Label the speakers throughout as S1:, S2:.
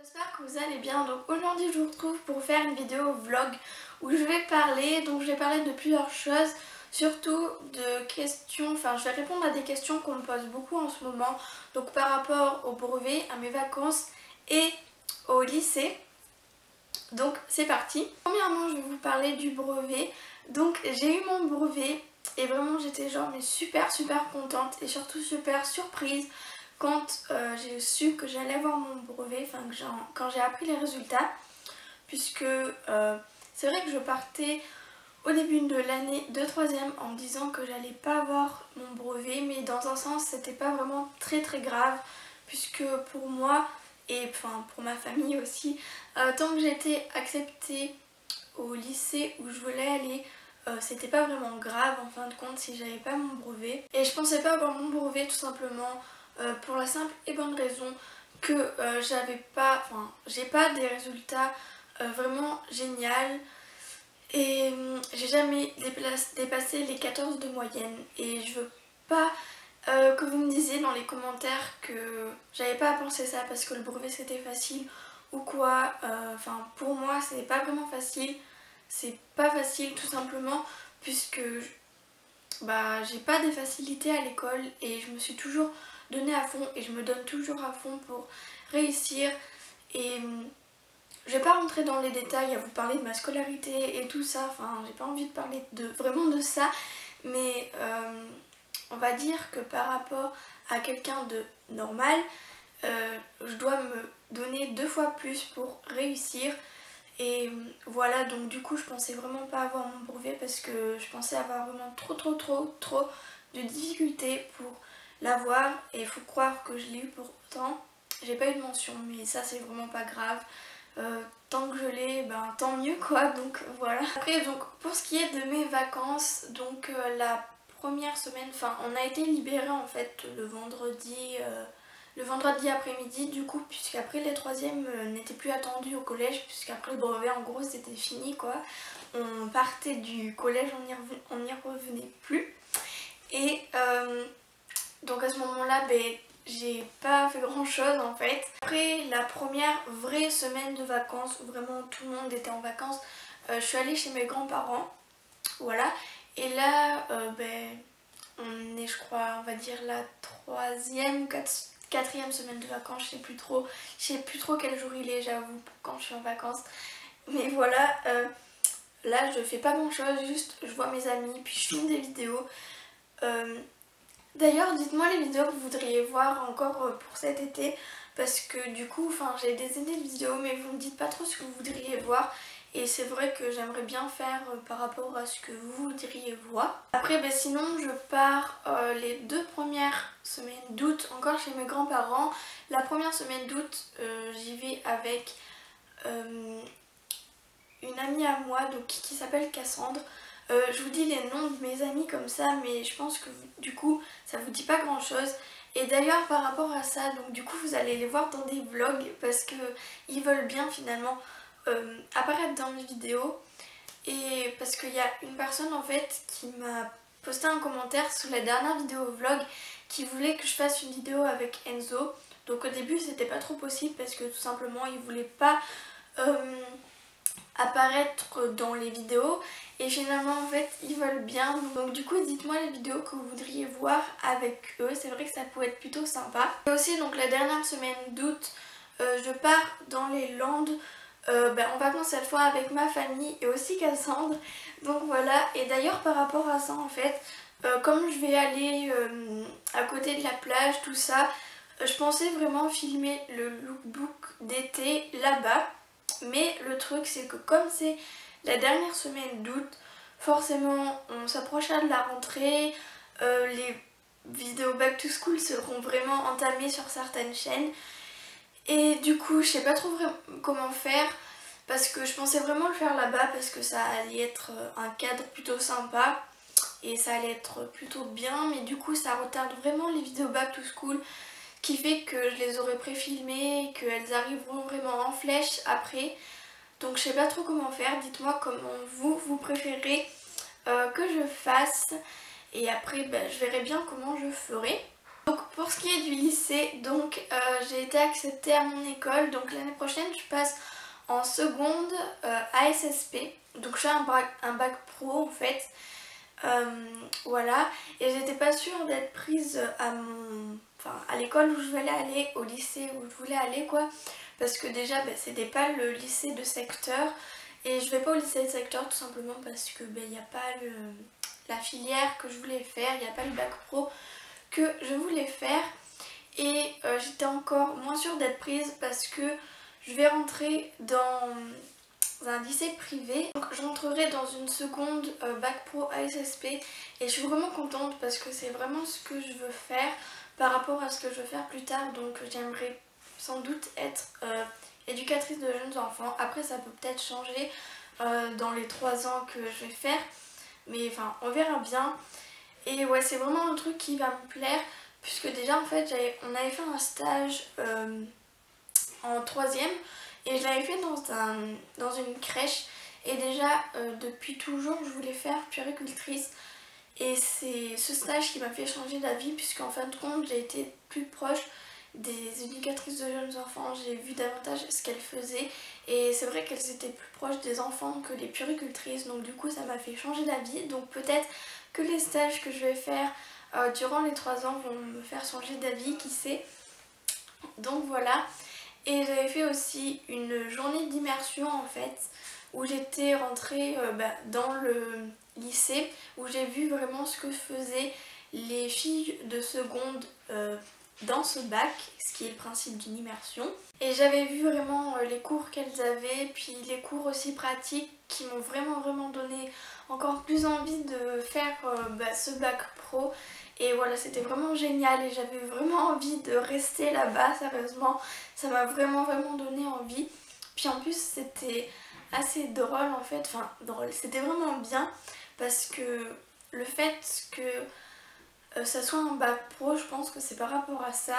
S1: J'espère que vous allez bien. Donc aujourd'hui je vous retrouve pour faire une vidéo vlog où je vais parler, de plusieurs choses, surtout de questions, je vais répondre à des questions qu'on me pose beaucoup en ce moment, donc par rapport au brevet, à mes vacances et au lycée. Donc c'est parti. Premièrement je vais vous parler du brevet. Donc j'ai eu mon brevet et vraiment j'étais genre mais super contente et surtout super surprise quand j'ai su que j'allais avoir mon brevet, quand j'ai appris les résultats, puisque c'est vrai que je partais au début de l'année de 3ème en me disant que j'allais pas avoir mon brevet, mais dans un sens c'était pas vraiment très grave, puisque pour moi et pour ma famille aussi, tant que j'étais acceptée au lycée où je voulais aller, c'était pas vraiment grave en fin de compte si j'avais pas mon brevet. Et je pensais pas avoir mon brevet tout simplement pour la simple et bonne raison que j'ai pas des résultats vraiment géniaux et j'ai jamais dépassé les 14 de moyenne, et je veux pas que vous me disiez dans les commentaires que j'avais pas à penser ça parce que le brevet c'était facile ou quoi. Pour moi c'est pas vraiment facile, c'est pas facile tout simplement puisque j'ai pas des facilités à l'école et je me suis toujours donnée à fond et je me donne toujours à fond pour réussir. Et je vais pas rentrer dans les détails à vous parler de ma scolarité et tout ça, j'ai pas envie de parler vraiment de ça, mais on va dire que par rapport à quelqu'un de normal, je dois me donner 2 fois plus pour réussir. Et voilà, donc du coup je pensais vraiment pas avoir mon brevet parce que je pensais avoir vraiment trop de difficultés pour l'avoir, et il faut croire que je l'ai eu pourtant. J'ai pas eu de mention, mais ça c'est vraiment pas grave. Tant que je l'ai, tant mieux quoi, donc voilà. Après, donc pour ce qui est de mes vacances, donc la première semaine, on a été libérés en fait le vendredi après-midi du coup, puisqu'après les 3ème n'étaient plus attendus au collège, puisqu'après le brevet en gros c'était fini quoi. On partait du collège, on n'y revenait plus. Et donc à ce moment-là, j'ai pas fait grand chose en fait. Après la première vraie semaine de vacances où vraiment tout le monde était en vacances, je suis allée chez mes grands-parents, voilà. Et là, on est, je crois, on va dire la 3ème ou 4ème semaine de vacances, je sais plus trop quel jour il est, j'avoue, quand je suis en vacances. Mais voilà, là je fais pas grand chose, juste je vois mes amis, puis je filme des vidéos. D'ailleurs, dites-moi les vidéos que vous voudriez voir encore pour cet été, parce que du coup, j'ai des idées de vidéos, mais vous me dites pas trop ce que vous voudriez voir. Et c'est vrai que j'aimerais bien faire par rapport à ce que vous voudriez voir. Après, sinon, je pars les 2 premières semaines d'août encore chez mes grands-parents. La première semaine d'août, j'y vais avec une amie à moi donc, qui s'appelle Cassandre. Je vous dis les noms de mes amis comme ça, mais je pense que du coup ça vous dit pas grand chose. Et d'ailleurs par rapport à ça, donc du coup vous allez les voir dans des vlogs parce que ils veulent bien finalement apparaître dans mes vidéos. Et parce qu'il y a une personne en fait qui m'a posté un commentaire sous la dernière vidéo vlog qui voulait que je fasse une vidéo avec Enzo. Donc au début c'était pas trop possible parce que tout simplement il voulait pas apparaître dans les vidéos, et finalement en fait ils veulent bien, donc du coup dites-moi les vidéos que vous voudriez voir avec eux, c'est vrai que ça pourrait être plutôt sympa. Et aussi donc la dernière semaine d'août, je pars dans les Landes en vacances cette fois avec ma famille et aussi Cassandre, donc voilà. Et d'ailleurs par rapport à ça en fait, comme je vais aller à côté de la plage tout ça, je pensais vraiment filmer le lookbook d'été là-bas. Mais le truc c'est que comme c'est la dernière semaine d'août, forcément on s'approchera de la rentrée, les vidéos back to school seront vraiment entamées sur certaines chaînes. Et du coup je sais pas trop vraiment comment faire, parce que je pensais vraiment le faire là-bas parce que ça allait être un cadre plutôt sympa et ça allait être plutôt bien, mais du coup ça retarde vraiment les vidéos back to school, qui fait que je les aurais pré-filmées, qu'elles arriveront vraiment en flèche après. Donc je sais pas trop comment faire, dites-moi comment vous préférez que je fasse, et après je verrai bien comment je ferai. Donc pour ce qui est du lycée, donc j'ai été acceptée à mon école, donc l'année prochaine je passe en seconde ASSP, donc je fais un bac pro en fait. Voilà, et j'étais pas sûre d'être prise à l'école où je voulais aller, au lycée où je voulais aller quoi, parce que déjà c'était pas le lycée de secteur, et je vais pas au lycée de secteur tout simplement parce que il n'y a pas la filière que je voulais faire, il n'y a pas le bac pro que je voulais faire, et j'étais encore moins sûre d'être prise parce que je vais rentrer dans un lycée privé. Donc je rentrerai dans une seconde bac pro ASSP, et je suis vraiment contente parce que c'est vraiment ce que je veux faire par rapport à ce que je veux faire plus tard. Donc j'aimerais sans doute être éducatrice de jeunes enfants. Après ça peut peut-être changer dans les 3 ans que je vais faire, mais enfin on verra bien. Et ouais, c'est vraiment un truc qui va me plaire puisque déjà en fait on avait fait un stage en 3e. Et je l'avais fait dans une crèche, et déjà depuis toujours je voulais faire puéricultrice, et c'est ce stage qui m'a fait changer d'avis puisqu'en fin de compte j'ai été plus proche des éducatrices de jeunes enfants, j'ai vu davantage ce qu'elles faisaient, et c'est vrai qu'elles étaient plus proches des enfants que les puéricultrices, donc du coup ça m'a fait changer d'avis. Donc peut-être que les stages que je vais faire durant les 3 ans vont me faire changer d'avis, qui sait. Donc voilà. Et j'avais fait aussi une journée d'immersion en fait, où j'étais rentrée dans le lycée, où j'ai vu vraiment ce que faisaient les filles de seconde dans ce bac, ce qui est le principe d'une immersion. Et j'avais vu vraiment les cours qu'elles avaient, puis les cours aussi pratiques qui m'ont vraiment donné encore plus envie de faire ce bac pro. Et voilà, c'était vraiment génial et j'avais vraiment envie de rester là-bas, sérieusement. Ça m'a vraiment donné envie. Puis en plus, c'était assez drôle en fait. Enfin, drôle, c'était vraiment bien parce que le fait que ça soit un bac pro, je pense que c'est par rapport à ça.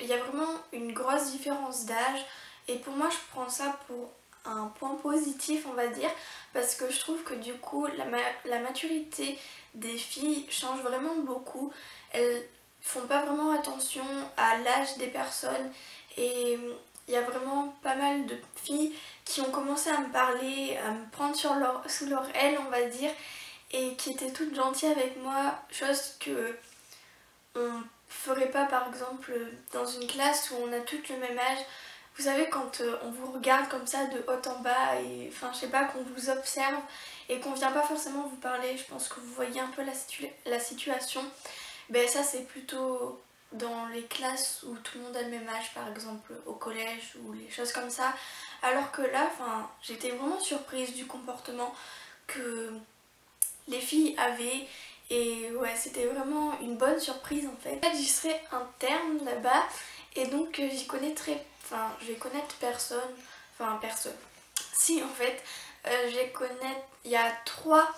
S1: Il y a vraiment une grosse différence d'âge. Et pour moi, je prends ça pour un point positif, on va dire, parce que je trouve que du coup la maturité des filles change vraiment beaucoup. Elles font pas vraiment attention à l'âge des personnes, et il y a vraiment pas mal de filles qui ont commencé à me parler, à me prendre sous leur aile, on va dire, et qui étaient toutes gentilles avec moi, chose que on ferait pas par exemple dans une classe où on a toutes le même âge. Vous savez, quand on vous regarde comme ça de haut en bas, et enfin je sais pas, qu'on vous observe et qu'on vient pas forcément vous parler, je pense que vous voyez un peu la situation. Ben ça c'est plutôt dans les classes où tout le monde a le même âge, par exemple au collège ou les choses comme ça. Alors que là, enfin, j'étais vraiment surprise du comportement que les filles avaient. Et ouais, c'était vraiment une bonne surprise en fait. En fait, j'y serai interne là-bas, et donc je vais connaître personne. Enfin, personne. Si, en fait, il y a 3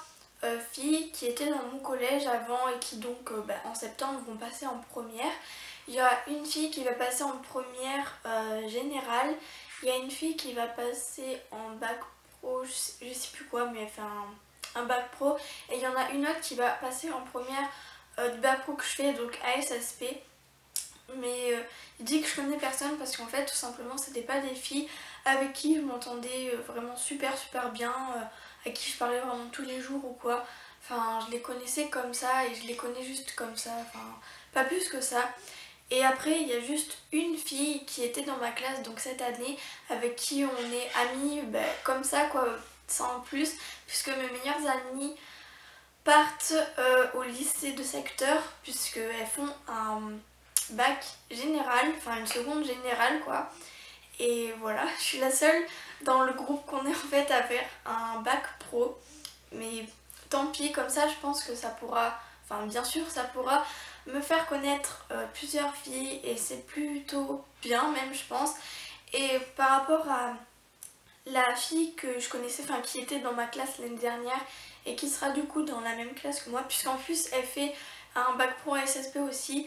S1: filles qui étaient dans mon collège avant et qui donc en septembre vont passer en première. Il y a une fille qui va passer en première générale. Il y a une fille qui va passer en bac pro, je sais plus quoi, mais enfin un bac pro. Et il y en a une autre qui va passer en première du bac pro que je fais, donc ASSP. Mais il dit que je connais personne parce qu'en fait tout simplement c'était pas des filles avec qui je m'entendais vraiment super bien, à qui je parlais vraiment tous les jours ou quoi. Enfin je les connaissais comme ça et je les connais juste comme ça, enfin pas plus que ça. Et après il y a juste une fille qui était dans ma classe donc cette année, avec qui on est amis comme ça quoi, sans plus, puisque mes meilleures amies partent au lycée de secteur, puisqu'elles font un bac général, enfin une seconde générale quoi. Et voilà, je suis la seule dans le groupe qu'on est en fait à faire un bac pro. Mais tant pis, comme ça je pense que ça pourra, enfin bien sûr ça pourra me faire connaître plusieurs filles, et c'est plutôt bien même je pense. Et par rapport à la fille que je connaissais, enfin qui était dans ma classe l'année dernière et qui sera du coup dans la même classe que moi, puisqu'en plus elle fait un bac pro SSP aussi,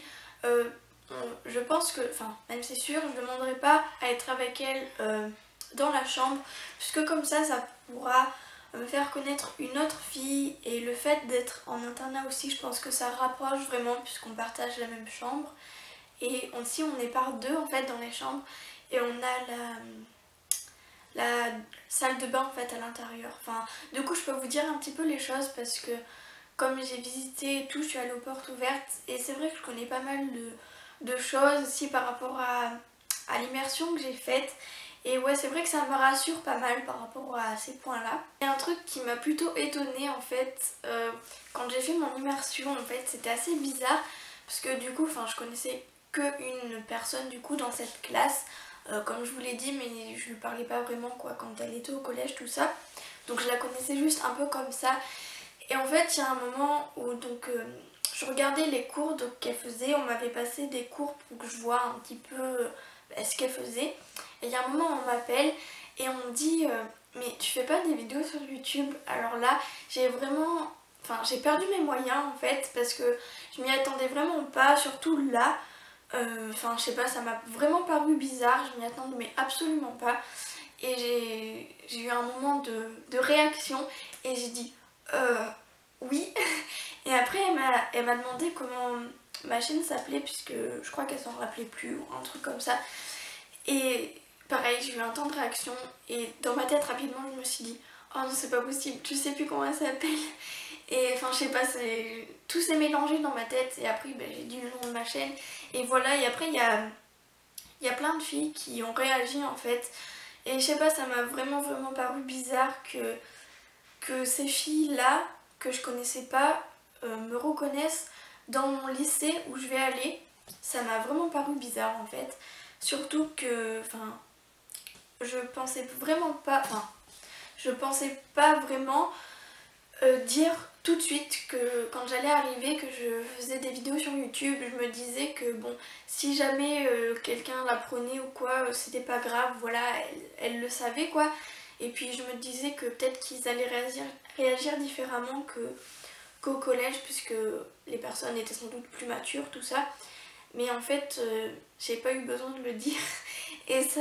S1: je pense que, enfin même c'est sûr, je ne demanderai pas à être avec elle dans la chambre, puisque comme ça pourra me faire connaître une autre fille, et le fait d'être en internat aussi, je pense que ça rapproche vraiment puisqu'on partage la même chambre. et si on est par deux en fait dans les chambres et on a la salle de bain en fait à l'intérieur. Enfin, du coup je peux vous dire un petit peu les choses parce que comme j'ai visité et tout, je suis allée aux portes ouvertes et c'est vrai que je connais pas mal de choses aussi par rapport à l'immersion que j'ai faite. Et ouais, c'est vrai que ça me rassure pas mal par rapport à ces points-là. Et un truc qui m'a plutôt étonnée en fait, quand j'ai fait mon immersion en fait, c'était assez bizarre parce que du coup, enfin, je connaissais qu'une personne du coup dans cette classe, comme je vous l'ai dit, mais je lui parlais pas vraiment quoi quand elle était au collège, tout ça. Donc je la connaissais juste un peu comme ça. Et en fait, il y a un moment où donc je regardais les cours qu'elle faisait, on m'avait passé des cours pour que je vois un petit peu ce qu'elle faisait. Et il y a un moment où on m'appelle et on me dit mais tu fais pas des vidéos sur YouTube? Alors là, j'ai vraiment... Enfin, j'ai perdu mes moyens en fait parce que je m'y attendais vraiment pas, surtout là. Enfin, je sais pas, ça m'a vraiment paru bizarre, je m'y attendais mais absolument pas. Et j'ai eu un moment de réaction et j'ai dit oui. Et après elle m'a demandé comment ma chaîne s'appelait puisque je crois qu'elle s'en rappelait plus ou un truc comme ça. Et pareil, j'ai eu un temps de réaction et dans ma tête rapidement je me suis dit oh non c'est pas possible, tu sais plus comment elle s'appelle. Et enfin je sais pas, tout s'est mélangé dans ma tête et après ben, j'ai dit le nom de ma chaîne. Et voilà, et après il y a plein de filles qui ont réagi en fait. Et je sais pas, ça m'a vraiment paru bizarre que ces filles-là, que je connaissais pas, me reconnaissent dans mon lycée où je vais aller. Ça m'a vraiment paru bizarre en fait. Surtout que, enfin, je pensais pas vraiment dire tout de suite que quand j'allais arriver que je faisais des vidéos sur YouTube. Je me disais que bon, si jamais quelqu'un l'apprenait ou quoi, c'était pas grave, voilà, elle le savait quoi. Et puis je me disais que peut-être qu'ils allaient réagir différemment qu'au collège puisque les personnes étaient sans doute plus matures, tout ça. Mais en fait, j'ai pas eu besoin de le dire. Et ça,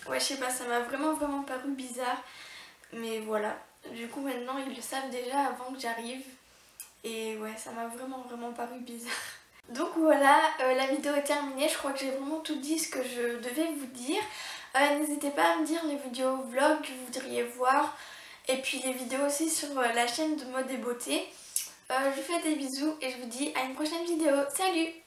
S1: ouais, je sais pas, ça m'a vraiment paru bizarre. Mais voilà, du coup maintenant ils le savent déjà avant que j'arrive. Et ouais, ça m'a vraiment paru bizarre. Donc voilà, la vidéo est terminée. Je crois que j'ai vraiment tout dit ce que je devais vous dire. N'hésitez pas à me dire les vidéos vlog que vous voudriez voir. Et puis les vidéos aussi sur la chaîne de mode et beauté. Je vous fais des bisous et je vous dis à une prochaine vidéo. Salut!